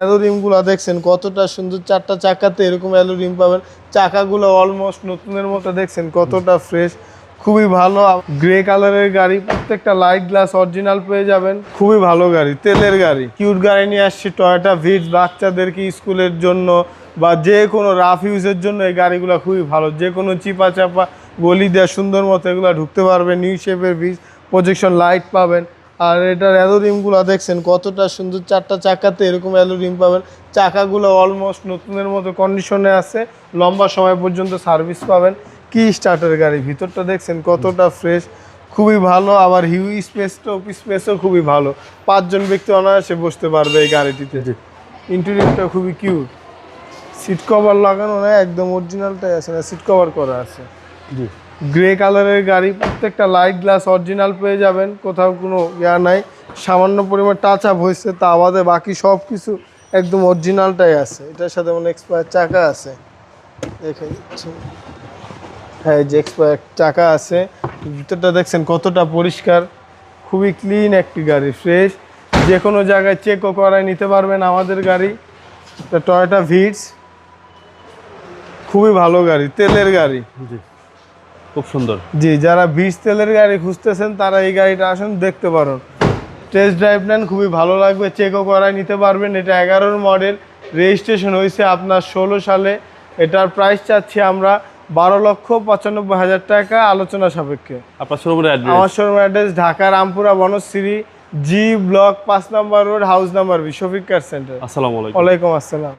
Aloe রিমগুলো দেখছেন কতটা সুন্দর, চারটা চাকাতে এরকম অ্যালো রিম পাবেন। চাকাগুলো অলমোস্ট নতুনের মতো, দেখছেন কতটা ফ্রেশ, খুবই ভালো। গ্রে কালারের গাড়ি, প্রত্যেকটা লাইট গ্লাস অরিজিনাল পেয়ে যাবেন। খুবই ভালো গাড়ি, তেলের গাড়ি, কিউট গাড়ি নিয়ে আসছি টয়োটা ভিটস। বাচ্চাদেরকে স্কুলের জন্য বা যে কোনো রাফ ইউজের জন্য এই গাড়িগুলো খুবই ভালো। যে কোনো চিপা চাপা গলি দেওয়া সুন্দর মতো এগুলো ঢুকতে পারবেন। নিউ শেপের ভিটস, প্রজেকশন লাইট পাবেন। আর এটার অ্যালো রিমগুলো দেখছেন কতটা সুন্দর, চারটা চাকাতে এরকম অ্যালো রিম পাবেন। চাকাগুলো অলমোস্ট নতুনের মতো কন্ডিশনে আছে, লম্বা সময় পর্যন্ত সার্ভিস পাবেন। কি স্টার্টের গাড়ি, ভিতরটা দেখছেন কতটা ফ্রেশ, খুবই ভালো। আবার স্পেসও খুবই ভালো, 5 জন ব্যক্তি অনায়াসে বসতে পারবে এই গাড়িটিতে। ইন্টেরিয়রটা খুবই কিউট, সিট কভার লাগানো না, একদম অরিজিনালটাই আছে, না সিট কভার করা আছে। জি, গ্রে কালারের গাড়ি, প্রত্যেকটা লাইট গ্লাস অরিজিনাল পেয়ে যাবেন, কোথাও কোনো ইয়া নাই। সামান্য পরিমাণ টাচ আপ হয়েছে, তা আমাদের বাকি সব কিছু একদম অরিজিনালটাই আছে। এটার সাথে মানে এক্সপায়ার চাকা আছে, দেখে দিচ্ছি। হ্যাঁ, এই যে এক্সপায়ার চাকা আছে। ভিতরটা দেখছেন কতটা পরিষ্কার, খুবই ক্লিন একটি গাড়ি, ফ্রেশ। যে কোনো জায়গায় চেকও করায় নিতে পারবেন আমাদের গাড়ি। এটা টয়োটা ভিটস, খুবই ভালো গাড়ি, তেলের গাড়ি। জি, খুব সুন্দর। জি, যারা ভিটস তেলের গাড়ি খুঁজতেছেন তারা এই গাড়িটা আসুন, দেখতে পারেন, টেস্ট ড্রাইভ নেন, খুবই ভালো লাগবে। চেকও করায় নিতে পারবেন। এটা 11-র মডেল, রেজিস্ট্রেশন হয়েছে আপনার 16 সালে। এটার প্রাইস চাচ্ছি আমরা 12,95,000 টাকা, আলোচনা সাপেক্ষে। আপনার শোরুমের অ্যাড্রেস? আমার showroom address Dhaka Rampura Banasree, G block 5 নম্বর road, house number 20, Shafiq car centre. আসসালামু আলাইকুম। ওয়ালাইকুম আসসালাম।